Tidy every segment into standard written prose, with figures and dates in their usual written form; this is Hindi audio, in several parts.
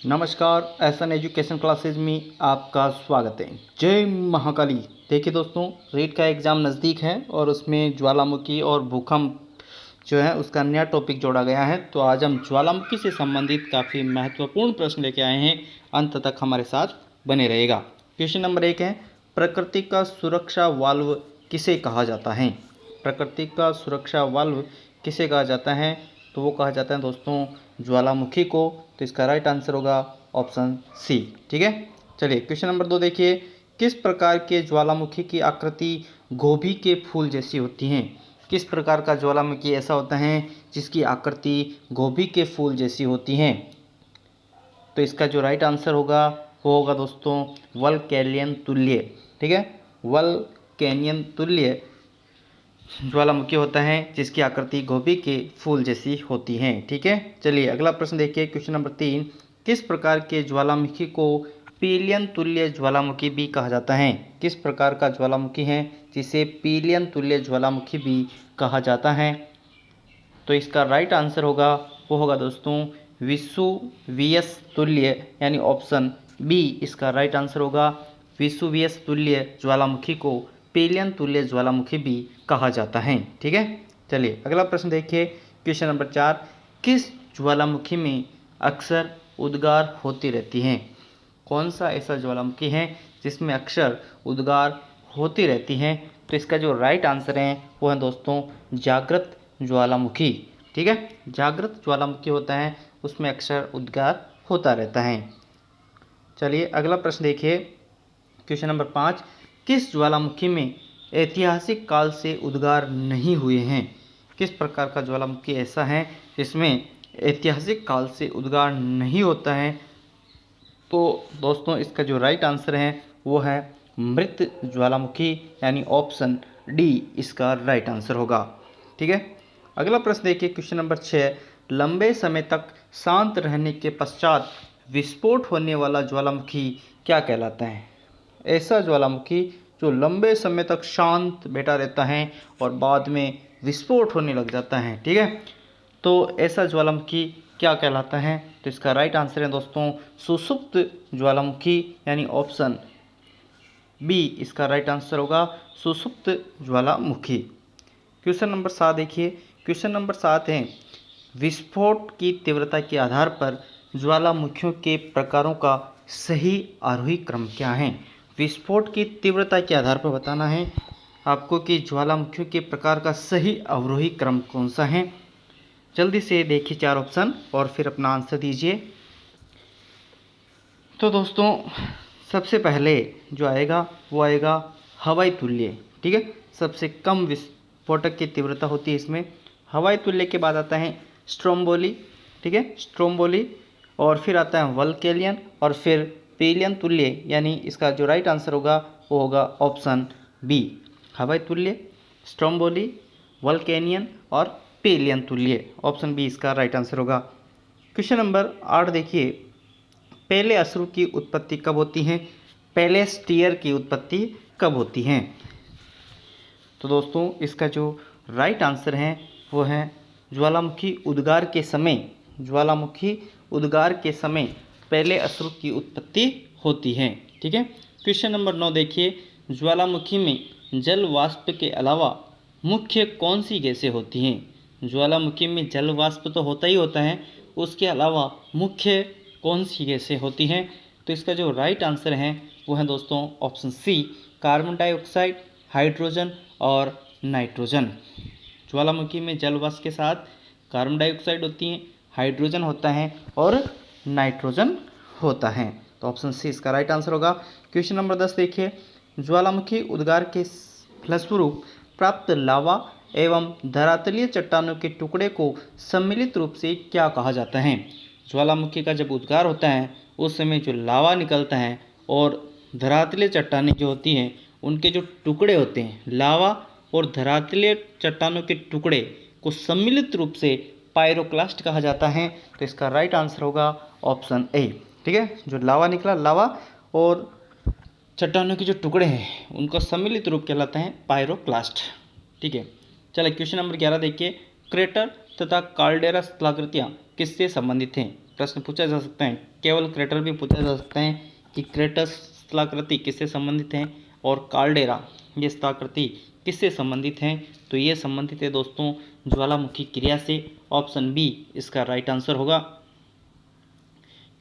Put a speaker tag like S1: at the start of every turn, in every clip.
S1: नमस्कार, एसएन एजुकेशन क्लासेज में आपका स्वागत है। जय महाकाली। देखिए दोस्तों, रीट का एग्ज़ाम नज़दीक है और उसमें ज्वालामुखी और भूकंप जो है उसका नया टॉपिक जोड़ा गया है। तो आज हम ज्वालामुखी से संबंधित काफ़ी महत्वपूर्ण प्रश्न लेके आए हैं। अंत तक हमारे साथ बने रहेगा। क्वेश्चन नंबर 1 है, प्रकृति का सुरक्षा वाल्व किसे कहा जाता है? प्रकृति का सुरक्षा वाल्व किसे कहा जाता है? तो वो कहा जाता है दोस्तों ज्वालामुखी को। तो इसका राइट आंसर होगा ऑप्शन सी। ठीक है, चलिए क्वेश्चन नंबर 2 देखिए। किस प्रकार के ज्वालामुखी की आकृति गोभी के फूल जैसी होती है? किस प्रकार का ज्वालामुखी ऐसा होता है जिसकी आकृति गोभी के फूल जैसी होती है? तो इसका जो राइट आंसर होगा वो होगा दोस्तों वल्केनियन तुल्य। ठीक है, वल्केनियन तुल्य ज्वालामुखी होता है जिसकी आकृति गोभी के फूल जैसी होती है। ठीक है, चलिए अगला प्रश्न देखिए। क्वेश्चन नंबर 3, किस प्रकार के ज्वालामुखी को पीलियन तुल्य ज्वालामुखी भी कहा जाता है? किस प्रकार का ज्वालामुखी है जिसे पीलियन तुल्य ज्वालामुखी भी कहा जाता है? तो इसका राइट आंसर होगा वो होगा दोस्तों विसुवियस तुल्य, यानी ऑप्शन बी इसका राइट आंसर होगा। विसुवियस तुल्य ज्वालामुखी को पीलियन तुल्य ज्वालामुखी भी कहा जाता है। ठीक है, चलिए अगला प्रश्न देखिए। क्वेश्चन नंबर 4, किस ज्वालामुखी में अक्सर उद्गार होती रहती हैं? कौन सा ऐसा ज्वालामुखी है जिसमें अक्सर उद्गार होती रहती हैं? तो इसका जो राइट आंसर है वो है दोस्तों जागृत ज्वालामुखी। ठीक है, जागृत ज्वालामुखी होता है उसमें अक्सर उद्गार होता रहता है। चलिए अगला प्रश्न देखिए। क्वेश्चन नंबर 5, किस ज्वालामुखी में ऐतिहासिक काल से उद्गार नहीं हुए हैं? किस प्रकार का ज्वालामुखी ऐसा है जिसमें ऐतिहासिक काल से उद्गार नहीं होता है? तो दोस्तों इसका जो राइट आंसर है वो है मृत ज्वालामुखी, यानी ऑप्शन डी इसका राइट आंसर होगा। ठीक है, अगला प्रश्न देखिए। क्वेश्चन नंबर 6, लंबे समय तक शांत रहने के पश्चात विस्फोट होने वाला ज्वालामुखी क्या कहलाता है? ऐसा ज्वालामुखी जो लंबे समय तक शांत बैठा रहता है और बाद में विस्फोट होने लग जाता है। ठीक है, तो ऐसा ज्वालामुखी क्या कहलाता है? तो इसका राइट आंसर है दोस्तों सुषुप्त ज्वालामुखी, यानी ऑप्शन बी इसका राइट आंसर होगा सुषुप्त ज्वालामुखी। क्वेश्चन नंबर 7 देखिए। क्वेश्चन नंबर 7 है, विस्फोट की तीव्रता के आधार पर ज्वालामुखियों के प्रकारों का सही आरोही क्रम क्या है? विस्फोट की तीव्रता के आधार पर बताना है आपको कि ज्वालामुखियों के प्रकार का सही अवरोही क्रम कौन सा है। जल्दी से देखिए 4 ऑप्शन और फिर अपना आंसर दीजिए। तो दोस्तों सबसे पहले जो आएगा वो आएगा हवाई तुल्य। ठीक है, सबसे कम विस्फोटक की तीव्रता होती है इसमें। हवाई तुल्य के बाद आता है स्ट्रोम्बोली। ठीक है, स्ट्रोम्बोली, और फिर आता है वल्केनियन और फिर पीलियन तुल्य, यानी इसका जो राइट आंसर होगा वो होगा ऑप्शन बी हवाई तुल्य, स्ट्रोम्बोली, वल्केनियन और पीलियन तुल्य। ऑप्शन बी इसका राइट आंसर होगा। क्वेश्चन नंबर 8 देखिए। पहले अश्रु की उत्पत्ति कब होती है? पहले स्टीयर की उत्पत्ति कब होती है? तो दोस्तों इसका जो राइट आंसर है वो है ज्वालामुखी उद्गार के समय। ज्वालामुखी उद्गार के समय पहले अश्रु की उत्पत्ति होती है। ठीक है, क्वेश्चन नंबर 9 देखिए। ज्वालामुखी में जल वाष्प के अलावा मुख्य कौन सी गैसें होती हैं? ज्वालामुखी में जल वाष्प तो होता ही होता है, उसके अलावा मुख्य कौन सी गैसें होती हैं? तो इसका जो राइट आंसर है वो है दोस्तों option C carbon dioxide, hydrogen और नाइट्रोजन। ज्वालामुखी में जल वाष्प के साथ कार्बन डाइऑक्साइड होती है, हाइड्रोजन होता है और नाइट्रोजन होता है। तो ऑप्शन सी इसका राइट आंसर होगा। क्वेश्चन नंबर 10 देखिए। ज्वालामुखी उद्गार के फलस्वरूप प्राप्त लावा एवं धरातलीय चट्टानों के टुकड़े को सम्मिलित रूप से क्या कहा जाता है? ज्वालामुखी का जब उद्गार होता है उस समय जो लावा निकलता है और धरातलीय चट्टानें जो होती हैं उनके जो टुकड़े होते हैं, लावा और धरातलीय चट्टानों के टुकड़े को सम्मिलित रूप से पायरोक्लास्ट कहा जाता है। तो इसका राइट आंसर होगा ऑप्शन ए। ठीक है, जो लावा निकला, लावा और चट्टानों के जो टुकड़े हैं उनका सम्मिलित रूप कहलाता है पायरोक्लास्ट। ठीक है, चलिए क्वेश्चन नंबर 11 देखिए। क्रेटर तथा काल्डेरा स्थलाकृतियाँ किससे संबंधित हैं? प्रश्न पूछा जा सकता है। केवल क्रेटर भी पूछा जा सकता है कि क्रेटस स्थलाकृति किससे संबंधित है और कार्डेरा ये स्थलाकृति किससे संबंधित हैं। तो ये संबंधित है दोस्तों ज्वालामुखी क्रिया से। ऑप्शन बी इसका राइट आंसर होगा।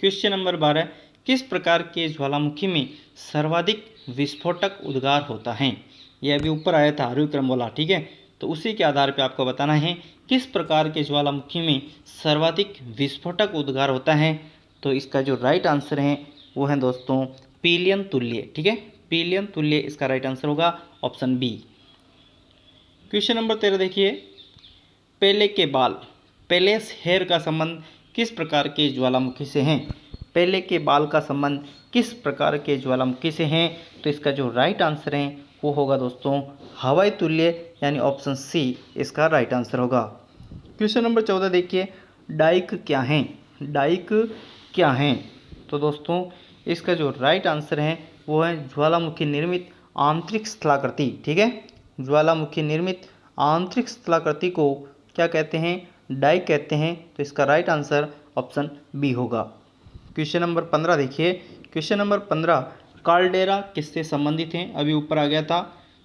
S1: क्वेश्चन नंबर 12, किस प्रकार के ज्वालामुखी में सर्वाधिक विस्फोटक उद्गार होता है। यह अभी ऊपर आया था आरोही क्रम वाला, ठीक है। तो उसी के आधार पर आपको बताना है किस प्रकार के ज्वालामुखी में सर्वाधिक विस्फोटक उद्गार होता है। तो इसका जो राइट आंसर है वो है दोस्तों पीलियन तुल्य, ठीक है। पीलियन तुल्य इसका राइट आंसर होगा, ऑप्शन बी। क्वेश्चन नंबर 13 देखिए, पेले के बाल पेलेस हेयर का संबंध किस प्रकार के ज्वालामुखी से हैं। पेले के बाल का संबंध किस प्रकार के ज्वालामुखी से हैं। तो इसका जो राइट आंसर है वो होगा दोस्तों हवाई तुल्य, यानी ऑप्शन सी इसका राइट आंसर होगा। क्वेश्चन नंबर 14 देखिए, डाइक क्या हैं। डाइक क्या हैं। तो दोस्तों इसका जो राइट आंसर है वो है ज्वालामुखी निर्मित आंतरिक स्थलाकृति, ठीक है। ज्वालामुखी निर्मित आंतरिक स्थलाकृति को क्या कहते हैं, डाइक कहते हैं। तो इसका राइट आंसर ऑप्शन बी होगा। क्वेश्चन नंबर 15 देखिए, क्वेश्चन नंबर 15, कार्लडेरा किससे संबंधित हैं। अभी ऊपर आ गया था।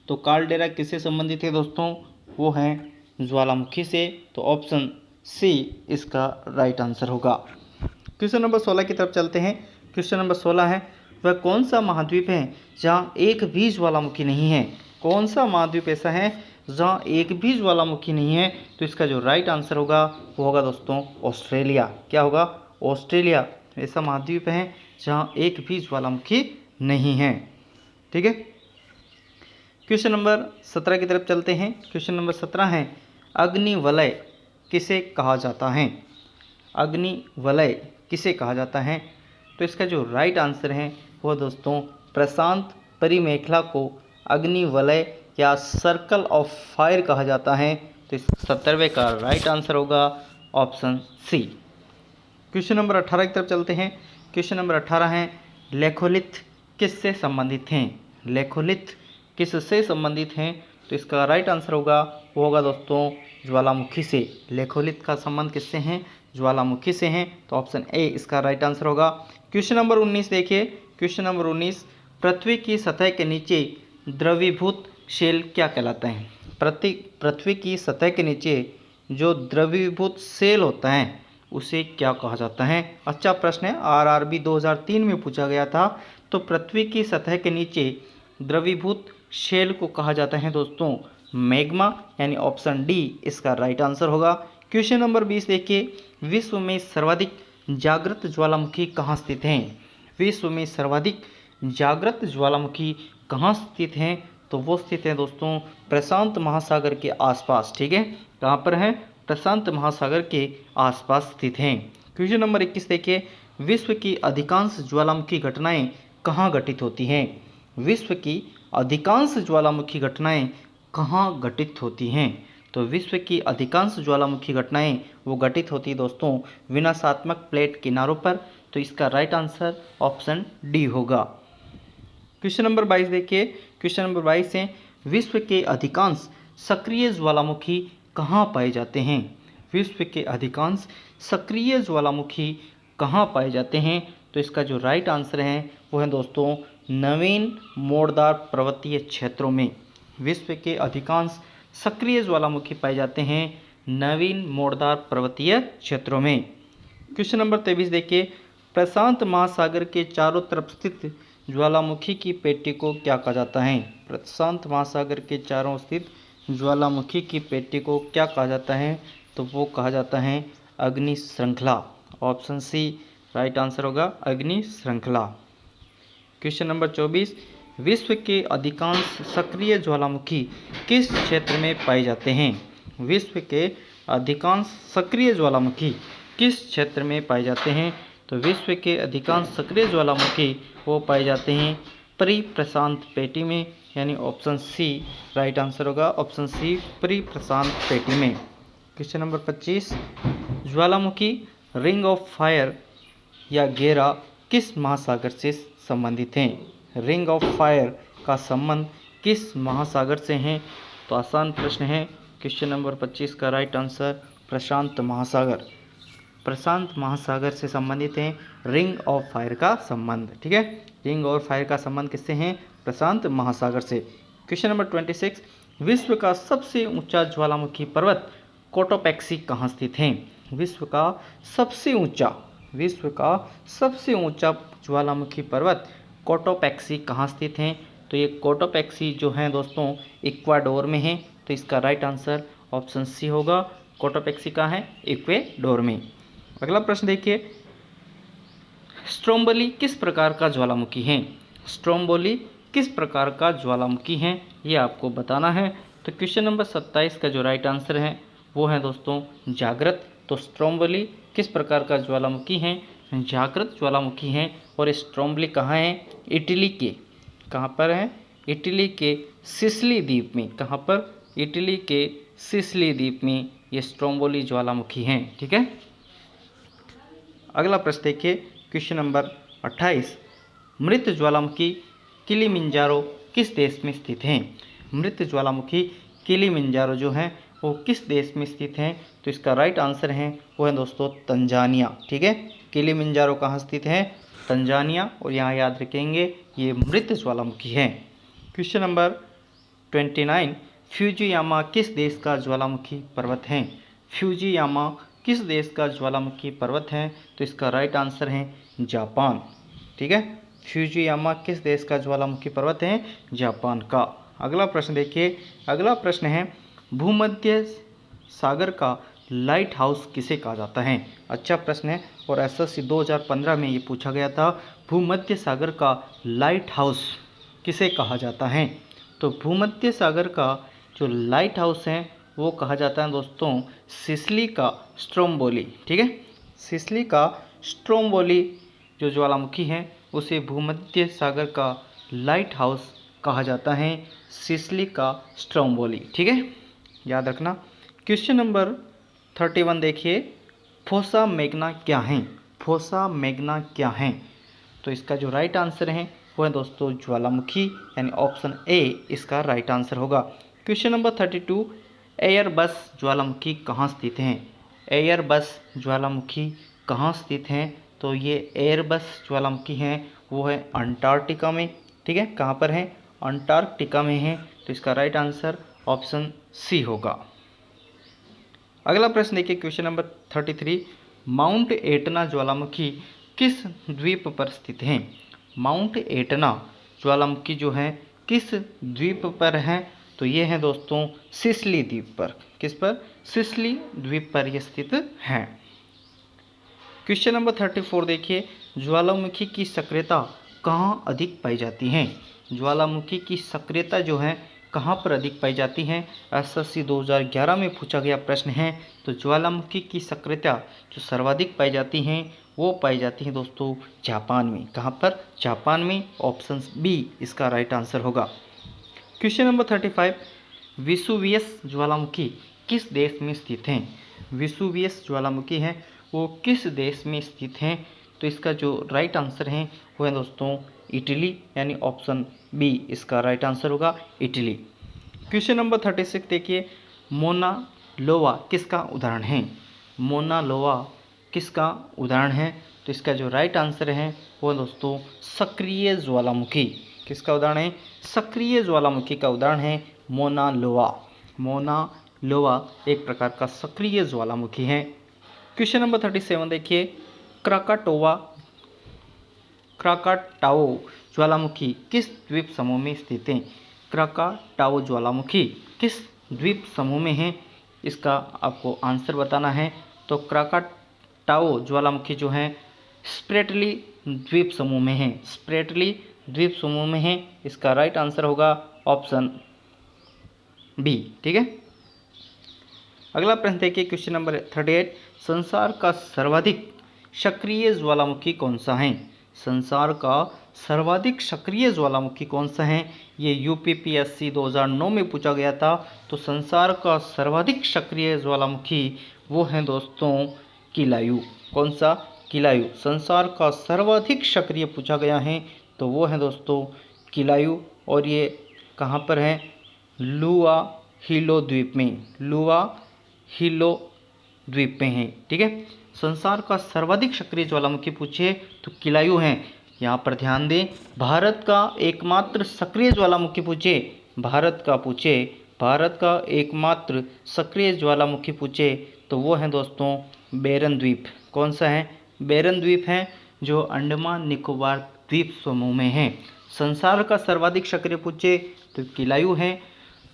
S1: तो कार्लडेरा किससे संबंधित है दोस्तों, वो हैं ज्वालामुखी से। तो ऑप्शन सी इसका राइट आंसर होगा। क्वेश्चन नंबर 16 की तरफ चलते हैं। क्वेश्चन नंबर 16 है, वह कौन सा महाद्वीप है जहाँ एक भी ज्वालामुखी नहीं है। कौन सा महाद्वीप ऐसा है जहाँ एक भी ज्वालामुखी नहीं है। तो इसका जो राइट आंसर होगा वो होगा दोस्तों ऑस्ट्रेलिया। क्या होगा, ऑस्ट्रेलिया ऐसा महाद्वीप है जहाँ एक भी ज्वालामुखी नहीं है, ठीक है। क्वेश्चन नंबर 17 की तरफ चलते हैं। क्वेश्चन नंबर 17 है, अग्निवलय किसे कहा जाता है। अग्निवलय किसे कहा जाता है। तो इसका जो राइट आंसर है वो दोस्तों प्रशांत परिमेखला को अग्निवलय या सर्कल ऑफ फायर कहा जाता है। तो इस 17वें का राइट आंसर होगा ऑप्शन सी। क्वेश्चन नंबर 18 की तरफ चलते हैं। क्वेश्चन नंबर 18 है, लेखोलिथ किससे संबंधित हैं। लेखोलिथ किससे संबंधित हैं। तो इसका राइट आंसर होगा वो होगा दोस्तों ज्वालामुखी से। लेखोलिथ का संबंध किससे हैं, ज्वालामुखी से हैं। तो ऑप्शन ए इसका राइट आंसर होगा। क्वेश्चन नंबर 19 देखिए, क्वेश्चन नंबर 19, पृथ्वी की सतह के नीचे द्रवीभूत शेल क्या कहलाता है। पृथ्वी की सतह के नीचे जो द्रवीभूत शेल होता है उसे क्या कहा जाता है। अच्छा प्रश्न है, आरआरबी 2003 में पूछा गया था। तो पृथ्वी की सतह के नीचे द्रवीभूत शेल को कहा जाता है दोस्तों मैग्मा, यानी ऑप्शन डी इसका राइट आंसर होगा। क्वेश्चन नंबर 20 देखिए, विश्व में सर्वाधिक जागृत ज्वालामुखी कहाँ स्थित हैं। विश्व में सर्वाधिक जागृत ज्वालामुखी कहाँ स्थित हैं। तो वो स्थित है दोस्तों प्रशांत महासागर के आसपास, ठीक है। कहाँ पर है, प्रशांत महासागर के आसपास स्थित हैं। क्वेश्चन नंबर 21 देखिए, विश्व की अधिकांश ज्वालामुखी घटनाएं कहाँ घटित होती हैं। विश्व की अधिकांश ज्वालामुखी घटनाएं कहाँ घटित होती हैं। तो विश्व की अधिकांश ज्वालामुखी घटनाएं वो घटित होती है दोस्तों विनाशात्मक प्लेट किनारों पर। तो इसका राइट आंसर ऑप्शन डी होगा। क्वेश्चन नंबर 22 देखिए, क्वेश्चन नंबर 22 है, विश्व के अधिकांश सक्रिय ज्वालामुखी कहाँ पाए जाते हैं। विश्व के अधिकांश सक्रिय ज्वालामुखी कहाँ पाए जाते हैं। तो इसका जो राइट आंसर है वो है दोस्तों नवीन मोड़दार पर्वतीय क्षेत्रों में। विश्व के अधिकांश सक्रिय ज्वालामुखी पाए जाते हैं नवीन मोड़दार पर्वतीय क्षेत्रों में। क्वेश्चन नंबर 23 देखिए, प्रशांत महासागर के चारों तरफ स्थित ज्वालामुखी की पेटी को क्या कहा जाता है। प्रशांत महासागर के चारों स्थित ज्वालामुखी की पेटी को क्या कहा जाता है। तो वो कहा जाता है अग्नि श्रृंखला। ऑप्शन सी राइट आंसर होगा, अग्नि श्रृंखला। क्वेश्चन नंबर 24, विश्व के अधिकांश सक्रिय ज्वालामुखी किस क्षेत्र में पाए जाते हैं। विश्व के अधिकांश सक्रिय ज्वालामुखी किस क्षेत्र में पाए जाते हैं। तो विश्व के अधिकांश सक्रिय ज्वालामुखी वो पाए जाते हैं परिप्रशांत पेटी में, यानी ऑप्शन सी राइट आंसर होगा, ऑप्शन सी परिप्रशांत पेटी में। Question number 25, Jwalamukhi ring of fire या घेरा किस महासागर से संबंधित हैं। रिंग ऑफ फायर का संबंध किस महासागर से है। तो आसान प्रश्न है। क्वेश्चन नंबर 25 का राइट आंसर प्रशांत महासागर। प्रशांत महासागर से संबंधित हैं, रिंग ऑफ फायर का संबंध। ठीक है, रिंग ऑफ फायर का संबंध किससे हैं? प्रशांत महासागर से। क्वेश्चन नंबर 26, विश्व का सबसे ऊंचा ज्वालामुखी पर्वत कोटोपैक्सी कहाँ स्थित है? विश्व का सबसे ऊंचा ज्वालामुखी पर्वत कोटोपैक्सी कहाँ स्थित है? तो ये कोटोपैक्सी जो है दोस्तों इक्वाडोर में है, तो इसका राइट आंसर ऑप्शन सी होगा। कोटोपैक्सी कहाँ है? इक्वाडोर में। अगला प्रश्न देखिए, स्ट्रोम्बोली किस प्रकार का ज्वालामुखी है? स्ट्रोम्बोली किस प्रकार का ज्वालामुखी है, ये आपको बताना है। तो क्वेश्चन नंबर 27 का जो राइट आंसर है वो है दोस्तों जागृत। तो स्ट्रोम्बोली किस प्रकार का ज्वालामुखी है? जागृत ज्वालामुखी है। और स्ट्रोम्बोली कहाँ है? इटली के, कहाँ पर है? इटली के सिसिली द्वीप में। कहाँ पर? इटली के सिसिली द्वीप में ये स्ट्रोम्बोली ज्वालामुखी हैं। ठीक है, अगला प्रश्न देखिए, क्वेश्चन नंबर 28, मृत ज्वालामुखी किलिमंजारो किस देश में स्थित हैं? मृत ज्वालामुखी किलिमंजारो जो है वो किस देश में स्थित हैं? तो इसका राइट आंसर है वो है दोस्तों तंजानिया। ठीक है, किलिमंजारो कहाँ स्थित है? तंजानिया। और यहाँ याद रखेंगे ये मृत ज्वालामुखी है। क्वेश्चन नंबर 29, फ्यूजियामा किस देश का ज्वालामुखी पर्वत है? फ्यूजियामा किस देश का ज्वालामुखी पर्वत है? तो इसका राइट आंसर है जापान। ठीक है, फ्यूजियामा किस देश का ज्वालामुखी पर्वत है? जापान का। अगला प्रश्न देखिए, अगला प्रश्न है भूमध्य सागर का लाइट हाउस किसे कहा जाता है? अच्छा प्रश्न है और एसएससी 2015 में ये पूछा गया था, भूमध्य सागर का लाइट हाउस किसे कहा जाता है? तो भूमध्य सागर का जो लाइट हाउस है वो कहा जाता है दोस्तों सिसिली का स्ट्रोम्बोली। ठीक है, सिसिली का स्ट्रोम्बोली जो ज्वालामुखी है उसे भूमध्य सागर का लाइट हाउस कहा जाता है, सिसिली का स्ट्रोम्बोली। ठीक है, याद रखना। क्वेश्चन नंबर 31 देखिए, फोसा मैग्ना क्या है? फोसा मैग्ना क्या है? तो इसका जो राइट आंसर है वो है दोस्तों ज्वालामुखी, यानी ऑप्शन ए इसका राइट आंसर होगा। क्वेश्चन नंबर 32, एयरबस ज्वालामुखी कहाँ स्थित हैं? एयरबस ज्वालामुखी कहाँ स्थित हैं? तो ये एयरबस ज्वालामुखी हैं वो है अंटार्कटिका में। ठीक है, कहाँ पर है? अंटार्कटिका में है। तो इसका राइट आंसर ऑप्शन सी होगा। अगला प्रश्न देखिए, क्वेश्चन नंबर 33, माउंट एटना ज्वालामुखी किस द्वीप पर स्थित है? माउंट एटना ज्वालामुखी जो है किस द्वीप पर है? तो ये है दोस्तों सिसिली द्वीप पर। किस पर? सिसिली द्वीप पर यह स्थित है। क्वेश्चन नंबर 34 देखिए, ज्वालामुखी की सक्रियता कहाँ अधिक पाई जाती है? ज्वालामुखी की सक्रियता जो है कहाँ पर अधिक पाई जाती है? एसएससी 2011 में पूछा गया प्रश्न है। तो ज्वालामुखी की सक्रियता जो सर्वाधिक पाई जाती हैं वो पाई जाती है दोस्तों जापान में। कहाँ पर? जापान में। ऑप्शन बी इसका राइट आंसर होगा। क्वेश्चन नंबर 35, विसुवियस ज्वालामुखी किस देश में स्थित हैं? विसुवियस ज्वालामुखी है वो किस देश में स्थित हैं? तो इसका जो राइट आंसर है वो है दोस्तों इटली, यानी ऑप्शन बी इसका राइट आंसर होगा, इटली। क्वेश्चन नंबर 36 देखिए, मोना लोवा किसका उदाहरण है? मोना लोवा किसका उदाहरण है? तो इसका जो राइट आंसर है वो दोस्तों सक्रिय ज्वालामुखी। किसका उदाहरण है? सक्रिय ज्वालामुखी का उदाहरण है मोना लोवा। मोना लोवा एक प्रकार का सक्रिय ज्वालामुखी है। क्वेश्चन नंबर 37 देखिए, क्राकाटाओ ज्वालामुखी किस द्वीप समूह में स्थित है? क्राकाटाओ ज्वालामुखी किस द्वीप समूह में है? इसका आपको आंसर बताना है। तो क्राकाटाओ ज्वालामुखी जो है स्प्रेटली द्वीप समूह में है। स्प्रेटली द्वीप समूह में है। इसका राइट आंसर होगा ऑप्शन बी। ठीक है, अगला प्रश्न देखिए, क्वेश्चन नंबर 38, संसार का सर्वाधिक सक्रिय ज्वालामुखी कौन सा है? संसार का सर्वाधिक सक्रिय ज्वालामुखी कौन सा है? ये यूपीपीएससी 2009 में पूछा गया था। तो संसार का सर्वाधिक सक्रिय ज्वालामुखी वो है दोस्तों किलायु। कौन सा? किलायु। संसार का सर्वाधिक सक्रिय पूछा गया है तो वो है दोस्तों किलायु। और ये कहाँ पर है? लुआ हिलो द्वीप में। लुआ हिलो द्वीप में है। ठीक है, संसार का सर्वाधिक सक्रिय ज्वालामुखी पूछे तो किलायू हैं। यहाँ पर ध्यान दें, भारत का एकमात्र सक्रिय ज्वालामुखी पूछे, भारत का एकमात्र सक्रिय ज्वालामुखी पूछे तो वो है दोस्तों बेरन द्वीप। कौन सा है? बेरन द्वीप है, जो अंडमान निकोबार द्वीप समूह में है। संसार का सर्वाधिक सक्रिय पूछे तो किलायू है,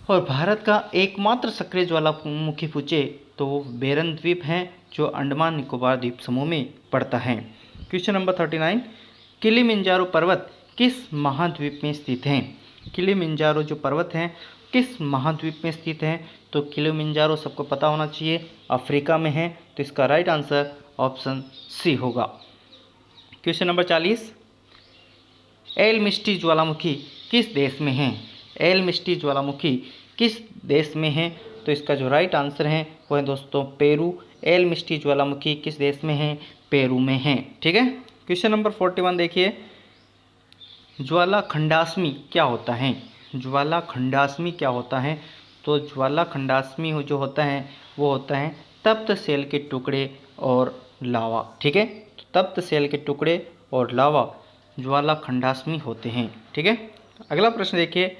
S1: और भारत का एकमात्र सक्रिय ज्वालामुखी पूछे तो वो बेरन द्वीप है, जो अंडमान निकोबार द्वीप समूह में पड़ता है। क्वेश्चन नंबर 39, किलिमंजारो पर्वत किस महाद्वीप में स्थित है? किलिमंजारो जो पर्वत हैं किस महाद्वीप में स्थित है? तो किलिमंजारो सबको पता होना चाहिए अफ्रीका में है, तो इसका राइट आंसर ऑप्शन सी होगा। क्वेश्चन नंबर 40, एल मिस्टी ज्वालामुखी किस देश में है? एल मिस्टी ज्वालामुखी किस देश में है? तो इसका जो राइट आंसर है वो है दोस्तों पेरू। एल मिस्टी ज्वालामुखी किस देश में है? पेरू में है। ठीक है। क्वेश्चन नंबर 41 देखिए, ज्वालाखंडास्मि क्या होता है? ज्वालाखंडास्मि क्या होता है? तो ज्वालाखंडास्मि जो होता है वो होता है तप्त सेल के टुकड़े और लावा। ठीक है, तो तप्त सेल के टुकड़े और लावा ज्वालाखंडास्मि होते हैं। ठीक है। अगला प्रश्न देखिए,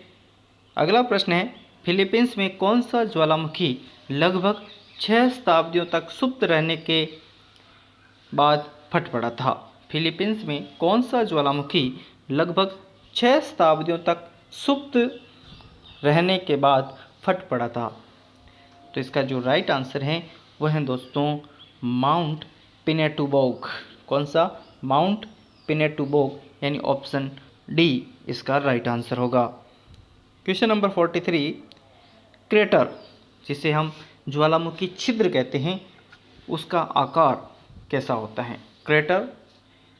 S1: अगला प्रश्न है, फिलीपींस में कौन सा ज्वालामुखी लगभग 6 शताब्दियों तक सुप्त रहने के बाद फट पड़ा था? फिलीपींस में कौन सा ज्वालामुखी लगभग 6 शताब्दियों तक सुप्त रहने के बाद फट पड़ा था? तो इसका जो राइट आंसर है वो है दोस्तों माउंट पिनेटुबोग। कौन सा? माउंट पिनेटुबोग, यानी ऑप्शन डी इसका राइट आंसर होगा। क्वेश्चन नंबर 43, क्रेटर जिसे हम ज्वालामुखी छिद्र कहते हैं उसका आकार कैसा होता है? क्रेटर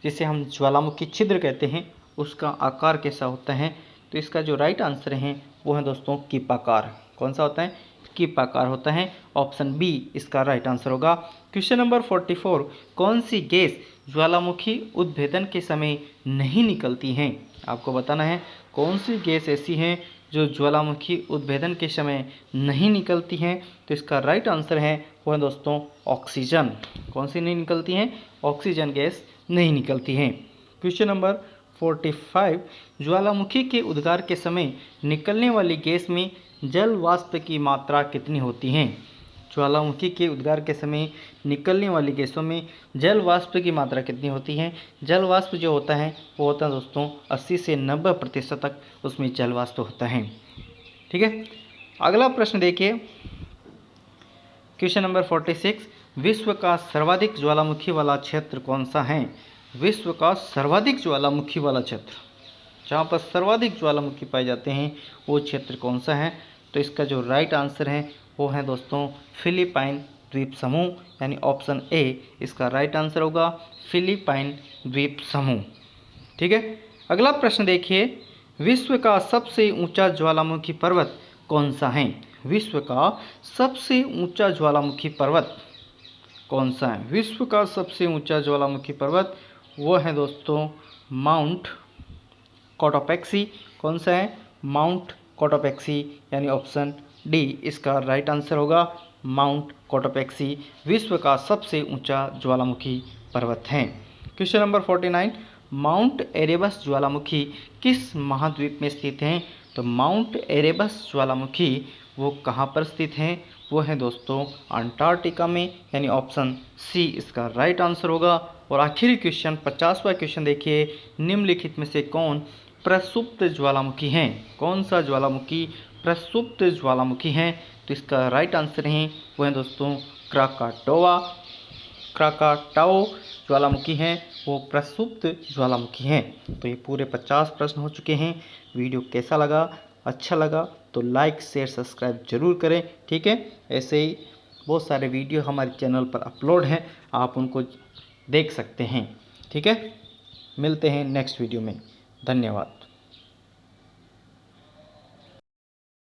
S1: जिसे हम ज्वालामुखी छिद्र कहते हैं उसका आकार कैसा होता है? तो इसका जो राइट आंसर है वो है दोस्तों कीपाकार। कौन सा होता है? कीपाकार होता है, ऑप्शन बी इसका राइट आंसर होगा। क्वेश्चन नंबर 44, कौन सी गैस ज्वालामुखी उद्भेदन के समय नहीं निकलती हैं? आपको बताना है कौन सी गैस ऐसी है जो ज्वालामुखी उद्भेदन के समय नहीं निकलती हैं। तो इसका राइट आंसर है वो है दोस्तों ऑक्सीजन। कौन सी नहीं निकलती हैं? ऑक्सीजन गैस नहीं निकलती हैं। क्वेश्चन नंबर 45, ज्वालामुखी के उद्गार के समय निकलने वाली गैस में जल वाष्प की मात्रा कितनी होती है? ज्वालामुखी के उद्गार के समय निकलने वाली गैसों में जल वाष्प की मात्रा कितनी होती है? जल वाष्प जो होता है वो होता है दोस्तों 80 से 90% तक उसमें जल वाष्प होता है। ठीक है। अगला प्रश्न देखिए, क्वेश्चन नंबर 46, विश्व का सर्वाधिक ज्वालामुखी वाला क्षेत्र कौन सा है? विश्व का सर्वाधिक ज्वालामुखी वाला क्षेत्र, जहाँ पर सर्वाधिक ज्वालामुखी पाए जाते हैं वो क्षेत्र कौन सा है? तो इसका जो राइट आंसर है वो है दोस्तों फिलीपाइन द्वीप समूह, यानी ऑप्शन ए इसका राइट आंसर होगा, फिलीपाइन द्वीप समूह। ठीक है। अगला प्रश्न देखिए, विश्व का सबसे ऊंचा ज्वालामुखी पर्वत कौन सा है? विश्व का सबसे ऊंचा ज्वालामुखी पर्वत कौन सा है? विश्व का सबसे ऊंचा ज्वालामुखी पर्वत वो है दोस्तों माउंट कोटोपेक्सी। कौन सा है? माउंट कोटोपेक्सी, यानी ऑप्शन डी इसका राइट आंसर होगा, माउंट कोटोपेक्सी विश्व का सबसे ऊंचा ज्वालामुखी पर्वत है। क्वेश्चन नंबर 49, माउंट एरेबस ज्वालामुखी किस महाद्वीप में स्थित है? तो माउंट एरेबस ज्वालामुखी वो कहाँ पर स्थित है? वो है दोस्तों अंटार्कटिका में, यानी ऑप्शन सी इसका राइट आंसर होगा। और आखिरी क्वेश्चन 50वां क्वेश्चन देखिए, निम्नलिखित में से कौन प्रसुप्त ज्वालामुखी हैं? कौन सा ज्वालामुखी प्रसुप्त ज्वालामुखी हैं? तो इसका राइट आंसर है वो है दोस्तों क्राकाटाओ ज्वालामुखी हैं, वो प्रसुप्त ज्वालामुखी हैं। तो ये पूरे 50 प्रश्न हो चुके हैं। वीडियो कैसा लगा? अच्छा लगा तो लाइक शेयर सब्सक्राइब जरूर करें। ठीक है। ऐसे ही बहुत सारे वीडियो हमारे चैनल पर अपलोड हैं, आप उनको देख सकते हैं। ठीक है। मिलते हैं नेक्स्ट वीडियो में। धन्यवाद।